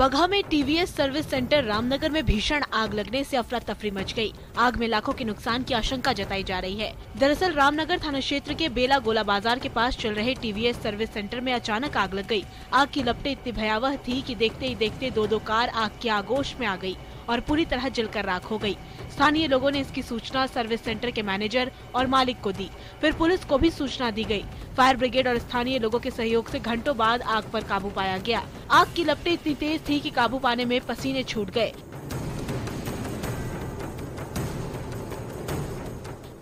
बगहा में TVS service centre Ramnagar में भीषण आग लगने से अफरा तफरी मच गई। आग में लाखों के नुकसान की आशंका जताई जा रही है। दरअसल रामनगर थाना क्षेत्र के बेला गोला बाजार के पास चल रहे टीवीएस सर्विस सेंटर में अचानक आग लग गई। आग की लपटें इतनी भयावह थी कि देखते ही देखते दो कार आग की आगोश में आ गई और पूरी तरह जलकर राख हो गई। स्थानीय लोगों ने इसकी सूचना सर्विस सेंटर के मैनेजर और मालिक को दी। फिर पुलिस को भी सूचना दी गई। फायर ब्रिगेड और स्थानीय लोगों के सहयोग से घंटों बाद आग पर काबू पाया गया। आग की लपटें इतनी तेज थी कि काबू पाने में पसीने छूट गए।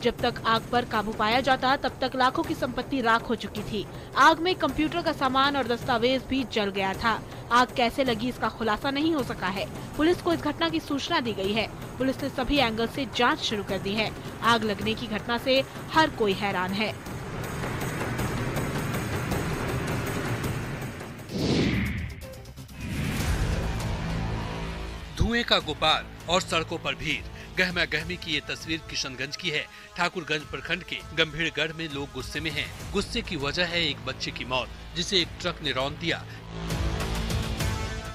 जब तक आग पर काबू पाया जाता तब तक लाखों की संपत्ति राख हो चुकी थी। आग में कंप्यूटर का सामान और दस्तावेज भी जल गया था। आग कैसे लगी इसका खुलासा नहीं हो सका है। पुलिस को इस घटना की सूचना दी गई है। पुलिस ने सभी एंगल से जांच शुरू कर दी है। आग लगने की घटना से हर कोई हैरान है। धुएं का गुब्बार और सड़कों पर भीड़। गहमा गहमी की ये तस्वीर किशनगंज की है। ठाकुरगंज प्रखंड के गंभीरगढ़ में लोग गुस्से में हैं। गुस्से की वजह है एक बच्चे की मौत, जिसे एक ट्रक ने रौंद दिया।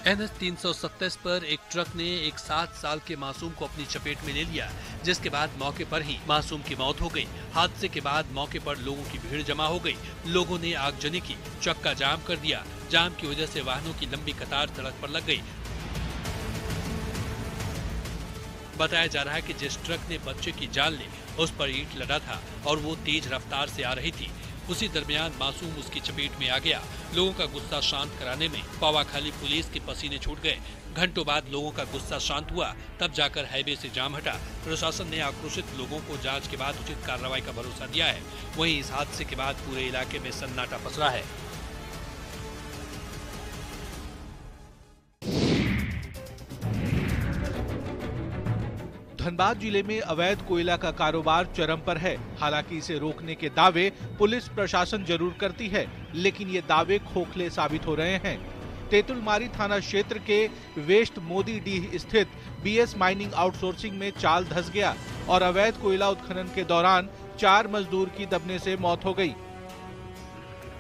NH 327 पर एक ट्रक ने एक 7 साल के मासूम को अपनी चपेट में ले लिया, जिसके बाद मौके पर ही मासूम की मौत हो गई। हादसे के बाद मौके पर लोगों की भीड़ जमा हो गई। लोगों ने आगजनी की, चक्का जाम कर दिया। जाम की वजह से वाहनों की लंबी कतार सड़क पर लग गई। बताया जा रहा है कि जिस ट्रक ने बच्चे की जान ली, उस पर ईंट लदा था और वो तेज रफ्तार से आ रही थी। उसी दरमियान मासूम उसकी चपेट में आ गया। लोगों का गुस्सा शांत कराने में पवाखाली पुलिस के पसीने छूट गए। घंटों बाद लोगों का गुस्सा शांत हुआ, तब जाकर हाईवे से जाम हटा। प्रशासन ने आक्रोशित लोगों को जांच के बाद उचित कार्रवाई का भरोसा दिया है। वहीं इस हादसे के बाद पूरे इलाके में सन्नाटा पसरा है। धनबाद जिले में अवैध कोयला का कारोबार चरम पर है। हालांकि इसे रोकने के दावे पुलिस प्रशासन जरूर करती है, लेकिन ये दावे खोखले साबित हो रहे हैं। तेतुलमारी थाना क्षेत्र के वेस्ट मोदी डीह स्थित BS माइनिंग आउटसोर्सिंग में चाल धंस गया और अवैध कोयला उत्खनन के दौरान 4 मजदूर की दबने से मौत हो गई।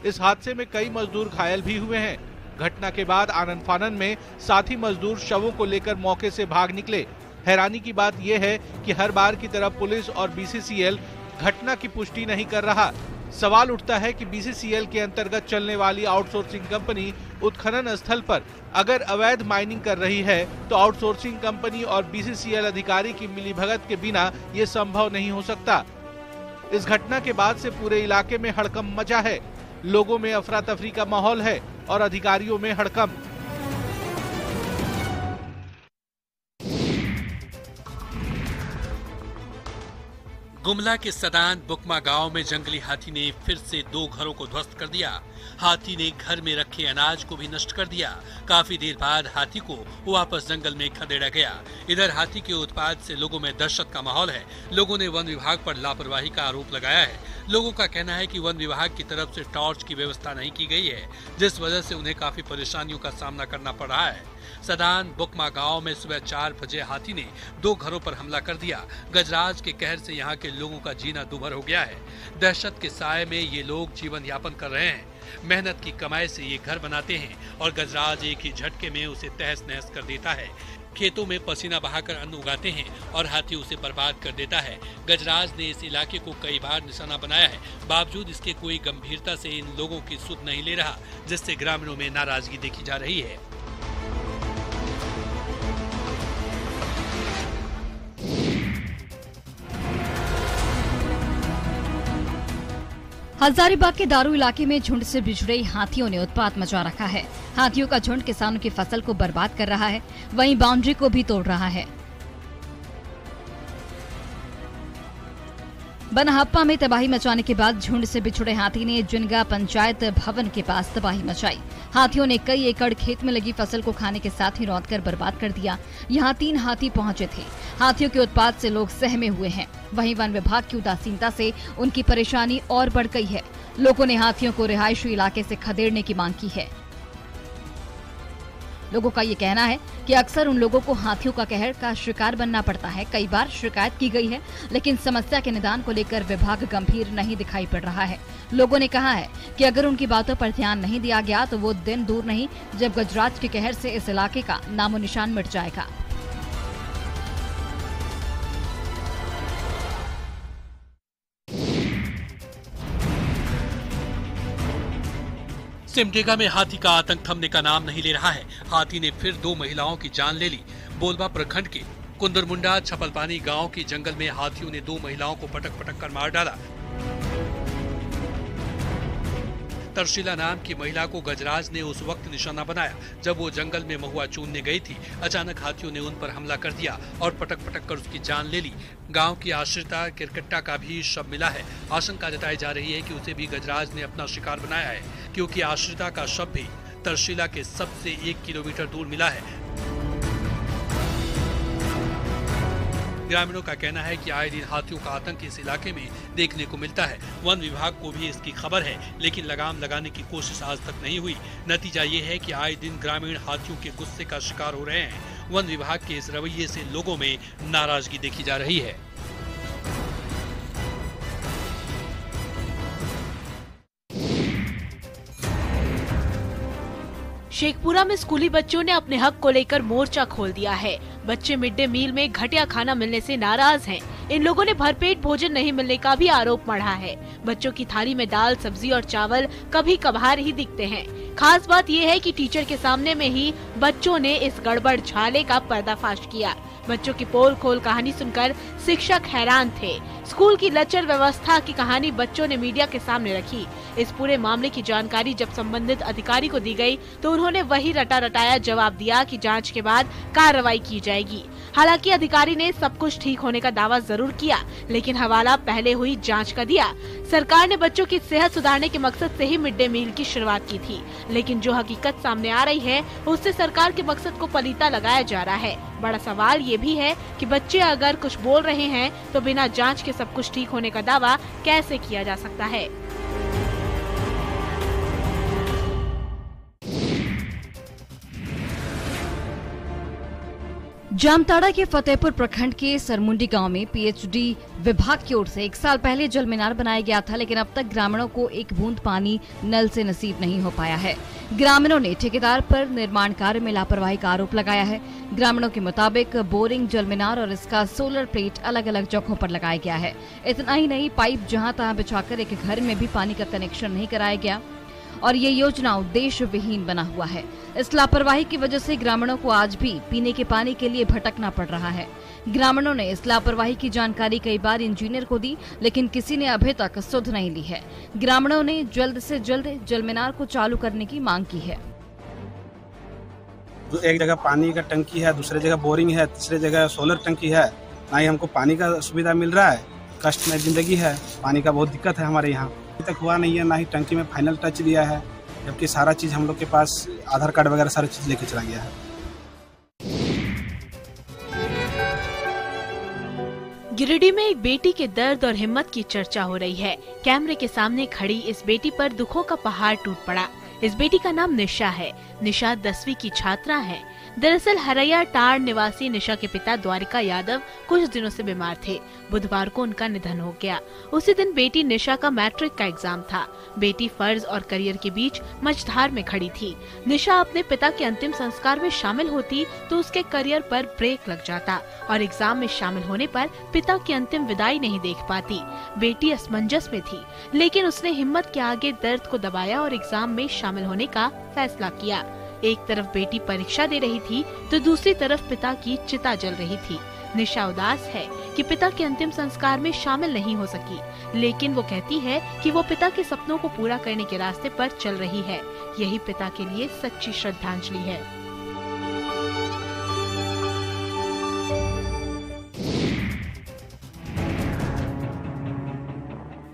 इस हादसे में कई मजदूर घायल भी हुए हैं। घटना के बाद आनन फानन में साथी मजदूर शवों को लेकर मौके से भाग निकले। हैरानी की बात यह है कि हर बार की तरह पुलिस और BCCL घटना की पुष्टि नहीं कर रहा। सवाल उठता है कि BCCL के अंतर्गत चलने वाली आउटसोर्सिंग कंपनी उत्खनन स्थल पर अगर अवैध माइनिंग कर रही है तो आउटसोर्सिंग कंपनी और BCCL अधिकारी की मिलीभगत के बिना ये संभव नहीं हो सकता। इस घटना के बाद से पूरे इलाके में हड़कंप मचा है। लोगों में अफरा तफरी का माहौल है और अधिकारियों में हड़कंप। गुमला के सदान बुकमा गांव में जंगली हाथी ने फिर से 2 घरों को ध्वस्त कर दिया। हाथी ने घर में रखे अनाज को भी नष्ट कर दिया। काफी देर बाद हाथी को वापस जंगल में खदेड़ा गया। इधर हाथी के उत्पात से लोगों में दहशत का माहौल है। लोगों ने वन विभाग पर लापरवाही का आरोप लगाया है। लोगों का कहना है कि वन विभाग की तरफ से टॉर्च की व्यवस्था नहीं की गई है, जिस वजह से उन्हें काफी परेशानियों का सामना करना पड़ रहा है। सदान बुकमा गांव में सुबह 4 बजे हाथी ने 2 घरों पर हमला कर दिया। गजराज के कहर से यहाँ के लोगों का जीना दूभर हो गया है। दहशत के साए में ये लोग जीवन यापन कर रहे हैं। मेहनत की कमाई से ये घर बनाते हैं और गजराज एक ही झटके में उसे तहस नहस कर देता है। खेतों में पसीना बहाकर अन्न उगाते हैं और हाथी उसे बर्बाद कर देता है। गजराज ने इस इलाके को कई बार निशाना बनाया है, बावजूद इसके कोई गंभीरता से इन लोगों की सुध नहीं ले रहा, जिससे ग्रामीणों में नाराजगी देखी जा रही है। हजारीबाग के दारू इलाके में झुंड से बिछड़े हाथियों ने उत्पात मचा रखा है। हाथियों का झुंड किसानों की फसल को बर्बाद कर रहा है, वहीं बाउंड्री को भी तोड़ रहा है। बनहप्पा में तबाही मचाने के बाद झुंड से बिछुड़े हाथी ने जिनगा पंचायत भवन के पास तबाही मचाई। हाथियों ने कई एकड़ खेत में लगी फसल को खाने के साथ ही रौंदकर बर्बाद कर दिया। यहाँ 3 हाथी पहुंचे थे। हाथियों के उत्पात से लोग सहमे हुए हैं। वहीं वन विभाग की उदासीनता से उनकी परेशानी और बढ़ गई है। लोगों ने हाथियों को रिहायशी इलाके से खदेड़ने की मांग की है। लोगों का ये कहना है कि अक्सर उन लोगों को हाथियों का कहर का शिकार बनना पड़ता है। कई बार शिकायत की गई है, लेकिन समस्या के निदान को लेकर विभाग गंभीर नहीं दिखाई पड़ रहा है। लोगों ने कहा है कि अगर उनकी बातों पर ध्यान नहीं दिया गया तो वो दिन दूर नहीं जब गजराज के कहर से इस इलाके का नामो निशान मिट जाएगा। सिमडेगा में हाथी का आतंक थमने का नाम नहीं ले रहा है। हाथी ने फिर 2 महिलाओं की जान ले ली। बोलबा प्रखंड के कुंदरमुंडा छपलपानी गांव के जंगल में हाथियों ने 2 महिलाओं को पटक पटक कर मार डाला। तरशीला नाम की महिला को गजराज ने उस वक्त निशाना बनाया जब वो जंगल में महुआ चूनने गई थी। अचानक हाथियों ने उन पर हमला कर दिया और पटक पटक कर उसकी जान ले ली। गांव की आश्रिता किरकट्टा का भी शव मिला है। आशंका जताई जा रही है कि उसे भी गजराज ने अपना शिकार बनाया है, क्योंकि आश्रिता का शव भी तरशीला के सबसे 1 किलोमीटर दूर मिला है। ग्रामीणों का कहना है कि आए दिन हाथियों का आतंक इस इलाके में देखने को मिलता है। वन विभाग को भी इसकी खबर है, लेकिन लगाम लगाने की कोशिश आज तक नहीं हुई। नतीजा ये है कि आए दिन ग्रामीण हाथियों के गुस्से का शिकार हो रहे हैं। वन विभाग के इस रवैये से लोगों में नाराजगी देखी जा रही है। शेखपुरा में स्कूली बच्चों ने अपने हक को लेकर मोर्चा खोल दिया है। बच्चे मिड डे मील में घटिया खाना मिलने से नाराज हैं। इन लोगों ने भरपेट भोजन नहीं मिलने का भी आरोप मढ़ा है। बच्चों की थाली में दाल, सब्जी और चावल कभी कभार ही दिखते हैं। खास बात ये है कि टीचर के सामने में ही बच्चों ने इस गड़बड़ झाले का पर्दाफाश किया। बच्चों की पोल खोल कहानी सुनकर शिक्षक हैरान थे। स्कूल की लचर व्यवस्था की कहानी बच्चों ने मीडिया के सामने रखी। इस पूरे मामले की जानकारी जब संबंधित अधिकारी को दी गई तो उन्होंने वही रटा रटाया जवाब दिया कि जांच के बाद कार्रवाई की जाएगी। हालांकि अधिकारी ने सब कुछ ठीक होने का दावा जरूर किया, लेकिन हवाला पहले हुई जांच का दिया। सरकार ने बच्चों की सेहत सुधारने के मकसद से ही मिड डे मील की शुरुआत की थी, लेकिन जो हकीकत सामने आ रही है उससे सरकार के मकसद को पलीता लगाया जा रहा है। बड़ा सवाल ये भी है कि बच्चे अगर कुछ बोल रहे हैं तो बिना जांच के सब कुछ ठीक होने का दावा कैसे किया जा सकता है। जामताड़ा के फतेहपुर प्रखंड के सरमुंडी गांव में पीएचडी विभाग की ओर से 1 साल पहले जल मीनार बनाया गया था, लेकिन अब तक ग्रामीणों को एक बूंद पानी नल से नसीब नहीं हो पाया है। ग्रामीणों ने ठेकेदार पर निर्माण कार्य में लापरवाही का आरोप लगाया है। ग्रामीणों के मुताबिक बोरिंग, जल मीनार और इसका सोलर प्लेट अलग अलग जगहों पर लगाया गया है। इतना ही नहीं, पाइप जहां तहां बिछाकर एक घर में भी पानी का कनेक्शन नहीं कराया गया और ये योजना उद्देश्य विहीन बना हुआ है। इस लापरवाही की वजह से ग्रामीणों को आज भी पीने के पानी के लिए भटकना पड़ रहा है। ग्रामीणों ने इस लापरवाही की जानकारी कई बार इंजीनियर को दी, लेकिन किसी ने अभी तक सुध नहीं ली है। ग्रामीणों ने जल्द से जल्द जल मीनार को चालू करने की मांग की है। एक जगह पानी का टंकी है, दूसरी जगह बोरिंग है, तीसरी जगह सोलर टंकी है। ना ही हमको पानी का सुविधा मिल रहा है। कष्ट में जिंदगी है, पानी का बहुत दिक्कत है हमारे यहाँ। अभी तक हुआ नहीं है, ना ही टंकी में फाइनल टच दिया है, जबकि सारा चीज हम लोग के पास आधार कार्ड वगैरह सारी चीज लेके चला गया है। गिरिडीह में एक बेटी के दर्द और हिम्मत की चर्चा हो रही है। कैमरे के सामने खड़ी इस बेटी पर दुखों का पहाड़ टूट पड़ा। इस बेटी का नाम निशा है। निशा 10वीं की छात्रा है। दरअसल हरैया टाड़ निवासी निशा के पिता द्वारिका यादव कुछ दिनों से बीमार थे। बुधवार को उनका निधन हो गया। उसी दिन बेटी निशा का मैट्रिक का एग्जाम था। बेटी फर्ज और करियर के बीच मझधार में खड़ी थी। निशा अपने पिता के अंतिम संस्कार में शामिल होती तो उसके करियर पर ब्रेक लग जाता और एग्जाम में शामिल होने पर पिता की अंतिम विदाई नहीं देख पाती। बेटी असमंजस में थी, लेकिन उसने हिम्मत के आगे दर्द को दबाया और एग्जाम में शामिल होने का फैसला किया। एक तरफ बेटी परीक्षा दे रही थी तो दूसरी तरफ पिता की चिता जल रही थी। निशा उदास है कि पिता के अंतिम संस्कार में शामिल नहीं हो सकी, लेकिन वो कहती है कि वो पिता के सपनों को पूरा करने के रास्ते पर चल रही है। यही पिता के लिए सच्ची श्रद्धांजलि है।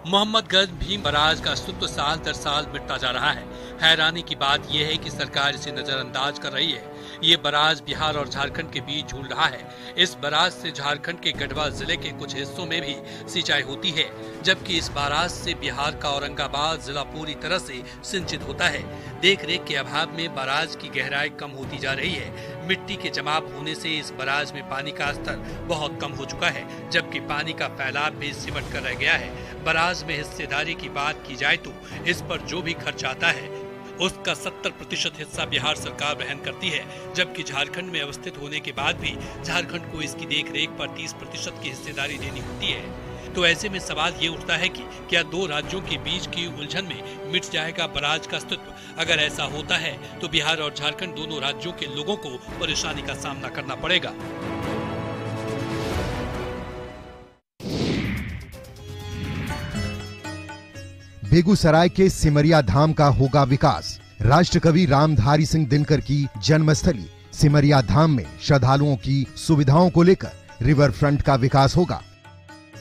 मोहम्मदगंज भीम बराज का अस्तित्व साल दर साल मिटता जा रहा है। हैरानी की बात यह है कि सरकार इसे नजरअंदाज कर रही है। ये बराज बिहार और झारखंड के बीच झूल रहा है। इस बराज से झारखंड के गढ़वा जिले के कुछ हिस्सों में भी सिंचाई होती है। जबकि इस बाराज से बिहार का औरंगाबाद जिला पूरी तरह से सिंचित होता है। देख रेख के अभाव में बाराज की गहराई कम होती जा रही है। मिट्टी के जमाव होने से इस बाराज में पानी का स्तर बहुत कम हो चुका है, जबकि पानी का फैलाव भी सिमट कर रह गया है। बाराज में हिस्सेदारी की बात की जाए तो इस पर जो भी खर्च आता है उसका 70% हिस्सा बिहार सरकार वहन करती है, जबकि झारखंड में अवस्थित होने के बाद भी झारखंड को इसकी देखरेख पर 30% की हिस्सेदारी देनी होती है। तो ऐसे में सवाल ये उठता है कि क्या दो राज्यों के बीच की उलझन में मिट जाएगा बराज का अस्तित्व? अगर ऐसा होता है तो बिहार और झारखंड दोनों राज्यों के लोगों को परेशानी का सामना करना पड़ेगा। बेगूसराय के सिमरिया धाम का होगा विकास। राष्ट्रकवि रामधारी सिंह दिनकर की जन्मस्थली सिमरिया धाम में श्रद्धालुओं की सुविधाओं को लेकर रिवर फ्रंट का विकास होगा।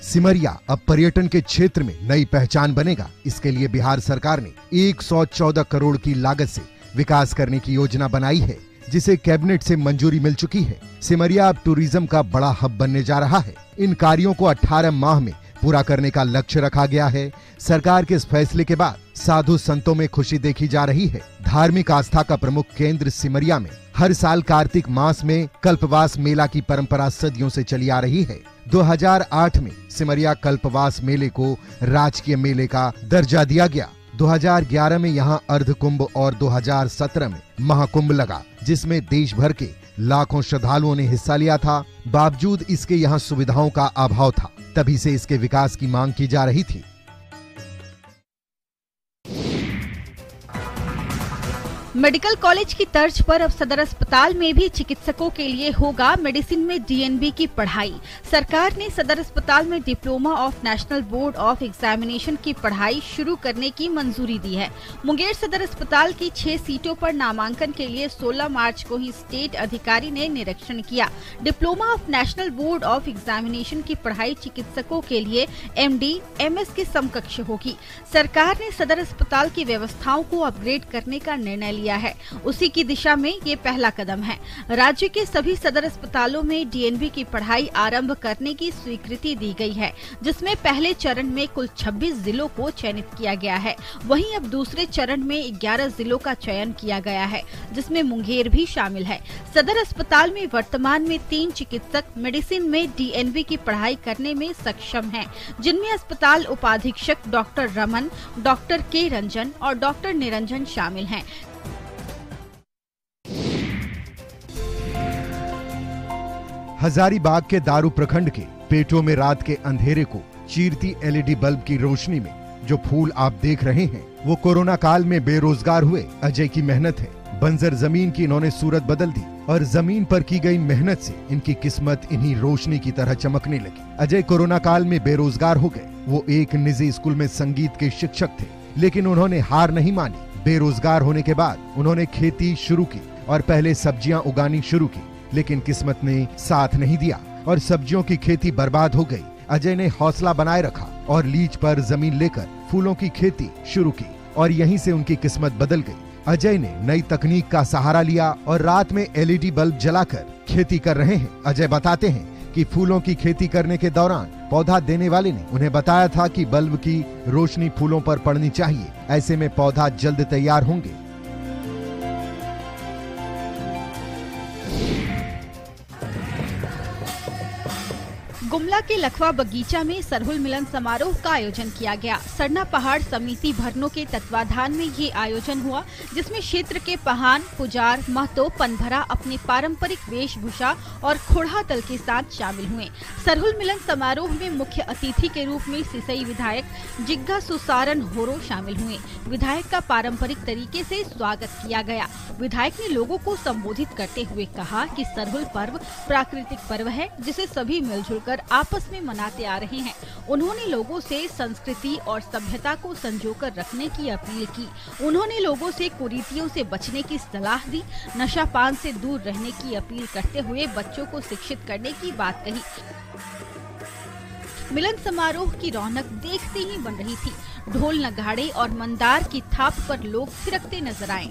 सिमरिया अब पर्यटन के क्षेत्र में नई पहचान बनेगा। इसके लिए बिहार सरकार ने 114 करोड़ की लागत से विकास करने की योजना बनाई है, जिसे कैबिनेट से मंजूरी मिल चुकी है। सिमरिया अब टूरिज्म का बड़ा हब बनने जा रहा है। इन कार्यों को 18 माह में पूरा करने का लक्ष्य रखा गया है। सरकार के इस फैसले के बाद साधु संतों में खुशी देखी जा रही है। धार्मिक आस्था का प्रमुख केंद्र सिमरिया में हर साल कार्तिक मास में कल्पवास मेला की परंपरा सदियों से चली आ रही है। 2008 में सिमरिया कल्पवास मेले को राजकीय मेले का दर्जा दिया गया। 2011 में यहां अर्धकुंभ और 2017 में महाकुंभ लगा, जिसमें देश भर के लाखों श्रद्धालुओं ने हिस्सा लिया था। बावजूद इसके यहां सुविधाओं का अभाव था, तभी से इसके विकास की मांग की जा रही थी। मेडिकल कॉलेज की तर्ज पर अब सदर अस्पताल में भी चिकित्सकों के लिए होगा मेडिसिन में डीएनबी की पढ़ाई। सरकार ने सदर अस्पताल में diploma of national board of examination की पढ़ाई शुरू करने की मंजूरी दी है। मुंगेर सदर अस्पताल की 6 सीटों पर नामांकन के लिए 16 मार्च को ही स्टेट अधिकारी ने निरीक्षण किया। Diploma of national board of examination की पढ़ाई चिकित्सकों के लिए MD, MS के समकक्ष होगी। सरकार ने सदर अस्पताल की व्यवस्थाओं को अपग्रेड करने का निर्णय लिया है। उसी की दिशा में ये पहला कदम है। राज्य के सभी सदर अस्पतालों में डीएनबी की पढ़ाई आरंभ करने की स्वीकृति दी गई है, जिसमें पहले चरण में कुल 26 जिलों को चयनित किया गया है। वहीं अब दूसरे चरण में 11 जिलों का चयन किया गया है, जिसमें मुंगेर भी शामिल है। सदर अस्पताल में वर्तमान में 3 चिकित्सक मेडिसिन में डीएनबी की पढ़ाई करने में सक्षम हैं, जिनमें अस्पताल उपाधीक्षक डॉक्टर रमन, डॉक्टर के रंजन और डॉक्टर निरंजन शामिल हैं। हजारीबाग के दारू प्रखंड के पेटों में रात के अंधेरे को चीरती LED बल्ब की रोशनी में जो फूल आप देख रहे हैं, वो कोरोना काल में बेरोजगार हुए अजय की मेहनत है। बंजर जमीन की इन्होंने सूरत बदल दी और जमीन पर की गई मेहनत से इनकी किस्मत इन्हीं रोशनी की तरह चमकने लगी। अजय कोरोना काल में बेरोजगार हो गए। वो एक निजी स्कूल में संगीत के शिक्षक थे, लेकिन उन्होंने हार नहीं मानी। बेरोजगार होने के बाद उन्होंने खेती शुरू की और पहले सब्जियां उगानी शुरू की, लेकिन किस्मत ने साथ नहीं दिया और सब्जियों की खेती बर्बाद हो गई। अजय ने हौसला बनाए रखा और लीज पर जमीन लेकर फूलों की खेती शुरू की और यहीं से उनकी किस्मत बदल गई। अजय ने नई तकनीक का सहारा लिया और रात में LED बल्ब जलाकर खेती कर रहे हैं। अजय बताते हैं कि फूलों की खेती करने के दौरान पौधा देने वाले ने उन्हें बताया था कि बल्ब की रोशनी फूलों पर पड़नी चाहिए, ऐसे में पौधा जल्द तैयार होंगे। गुमला के लखवा बगीचा में सरहुल मिलन समारोह का आयोजन किया गया। सरना पहाड़ समिति भरनों के तत्वाधान में ये आयोजन हुआ, जिसमें क्षेत्र के पहान, पुजार, महतो, पनभरा अपने पारंपरिक वेशभूषा और खोड़ा दल के साथ शामिल हुए। सरहुल मिलन समारोह में मुख्य अतिथि के रूप में सिसई विधायक जिग्गा सुसारन होरो शामिल हुए। विधायक का पारंपरिक तरीके से स्वागत किया गया। विधायक ने लोगों को संबोधित करते हुए कहा कि सरहुल पर्व प्राकृतिक पर्व है, जिसे सभी मिलजुल कर आपस में मनाते आ रहे हैं। उन्होंने लोगों से संस्कृति और सभ्यता को संजोकर रखने की अपील की। उन्होंने लोगों से कुरीतियों से बचने की सलाह दी, नशा पान से दूर रहने की अपील करते हुए बच्चों को शिक्षित करने की बात कही। मिलन समारोह की रौनक देखते ही बन रही थी। ढोल, नगाड़े और मंदार की थाप पर लोग थिरकते नजर आए।